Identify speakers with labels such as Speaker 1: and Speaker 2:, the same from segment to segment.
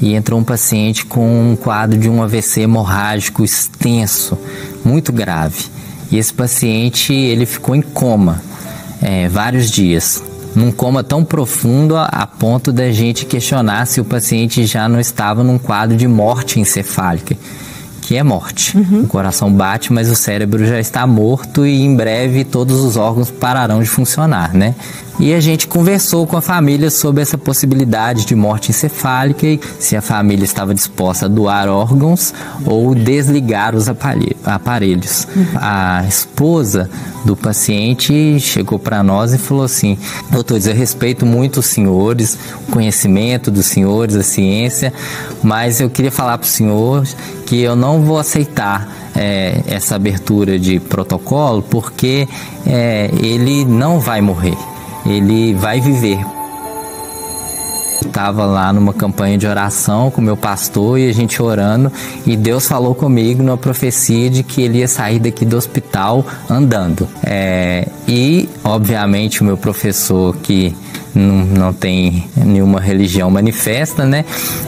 Speaker 1: e entrou um paciente com um quadro de um AVC hemorrágico extenso, muito grave. E esse paciente, ele ficou em coma vários dias, num coma tão profundo a ponto da gente questionar se o paciente já não estava num quadro de morte encefálica, que é morte. O coração bate, mas o cérebro já está morto e em breve todos os órgãos pararão de funcionar, né? E a gente conversou com a família sobre essa possibilidade de morte encefálica e se a família estava disposta a doar órgãos ou desligar os aparelhos. A esposa do paciente chegou para nós e falou assim: doutores, eu respeito muito os senhores, o conhecimento dos senhores, a ciência, mas eu queria falar para os senhores que eu não vou aceitar essa abertura de protocolo porque ele não vai morrer. Ele vai viver. Eu estava lá numa campanha de oração com o meu pastor e a gente orando, e Deus falou comigo numa profecia de que ele ia sair daqui do hospital andando. E obviamente o meu professor, que não tem nenhuma religião manifesta, né?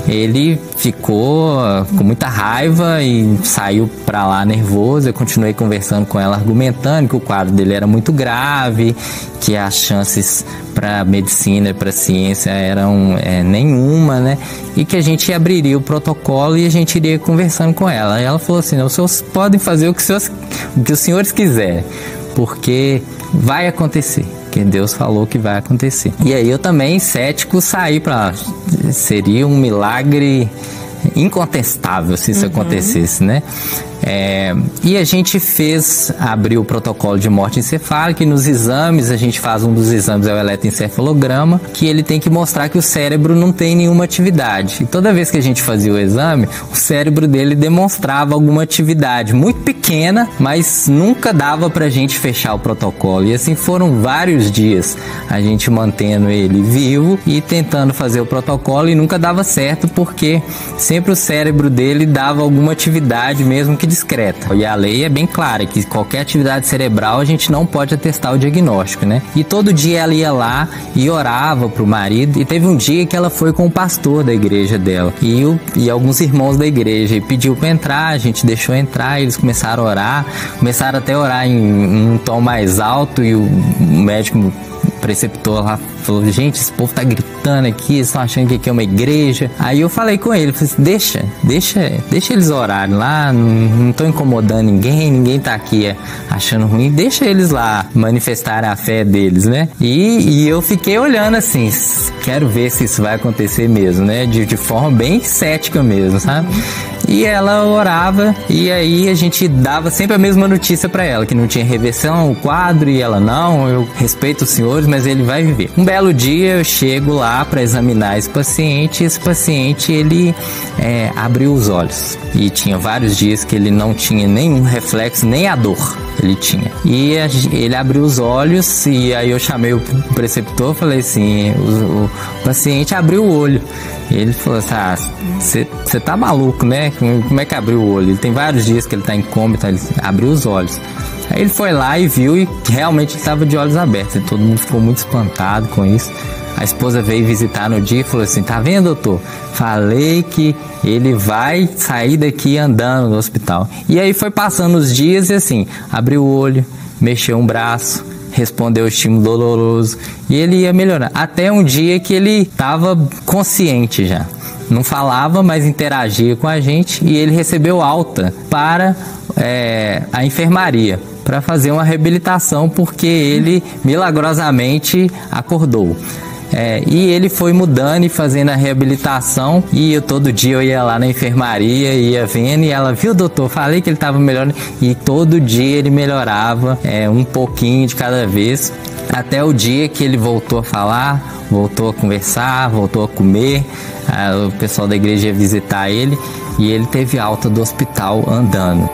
Speaker 1: Ele ficou com muita raiva e saiu pra lá nervoso. Eu continuei conversando com ela, argumentando que o quadro dele era muito grave, que as chances para medicina e para ciência eram nenhuma, né? E que a gente abriria o protocolo e a gente iria conversando com ela. E ela falou assim: os senhores podem fazer o que os senhores quiserem, porque vai acontecer. Que Deus falou que vai acontecer. E aí eu também, cético, saí seria um milagre incontestável se isso acontecesse, né? E a gente abriu o protocolo de morte encefálica, e nos exames, a gente faz um dos exames, é o eletroencefalograma, que ele tem que mostrar que o cérebro não tem nenhuma atividade. E toda vez que a gente fazia o exame, o cérebro dele demonstrava alguma atividade muito pequena, mas nunca dava pra gente fechar o protocolo. E assim foram vários dias a gente mantendo ele vivo e tentando fazer o protocolo, e nunca dava certo porque sempre o cérebro dele dava alguma atividade, mesmo que discreta. E a lei é bem clara que qualquer atividade cerebral a gente não pode atestar o diagnóstico, né? E todo dia ela ia lá e orava pro marido, e teve um dia que ela foi com o pastor da igreja dela e alguns irmãos da igreja, e pediu para entrar, a gente deixou entrar, eles começaram a orar, começaram até a orar em um tom mais alto, e o médico preceptor lá falou: gente, esse povo tá gritando aqui, eles estão achando que aqui é uma igreja. Aí eu falei com ele, falei assim: deixa eles orarem lá, não tô incomodando ninguém tá aqui achando ruim, deixa eles lá manifestarem a fé deles, né? E eu fiquei olhando assim, quero ver se isso vai acontecer mesmo, né? De forma bem cética mesmo, sabe? E ela orava, e aí a gente dava sempre a mesma notícia para ela, que não tinha reversão o quadro, e ela: não, eu respeito os senhores, mas ele vai viver. Um belo dia eu chego lá para examinar esse paciente, e esse paciente ele abriu os olhos, e tinha vários dias que ele não tinha nenhum reflexo, nem a dor ele tinha. E ele abriu os olhos, e aí eu chamei o preceptor, falei assim: o paciente abriu o olho. E ele falou assim: você tá maluco, né? Como é que abriu o olho? Ele tem vários dias que ele tá em coma, então ele abriu os olhos. Aí ele foi lá e viu, e realmente ele estava de olhos abertos, e todo mundo ficou muito espantado com isso. A esposa veio visitar no dia e falou assim: tá vendo, doutor? Falei que ele vai sair daqui andando do hospital. E aí foi passando os dias e assim, abriu o olho, mexeu um braço, respondeu o estímulo doloroso, e ele ia melhorar. Até um dia que ele estava consciente já. Não falava, mas interagia com a gente, e ele recebeu alta para a enfermaria, para fazer uma reabilitação, porque ele milagrosamente acordou. E ele foi mudando e fazendo a reabilitação, e todo dia eu ia lá na enfermaria, ia vendo, e ela: viu, doutor, falei que ele estava melhorando, e todo dia ele melhorava, um pouquinho de cada vez, até o dia que ele voltou a falar, voltou a conversar, voltou a comer. O pessoal da igreja ia visitar ele, e ele teve alta do hospital andando.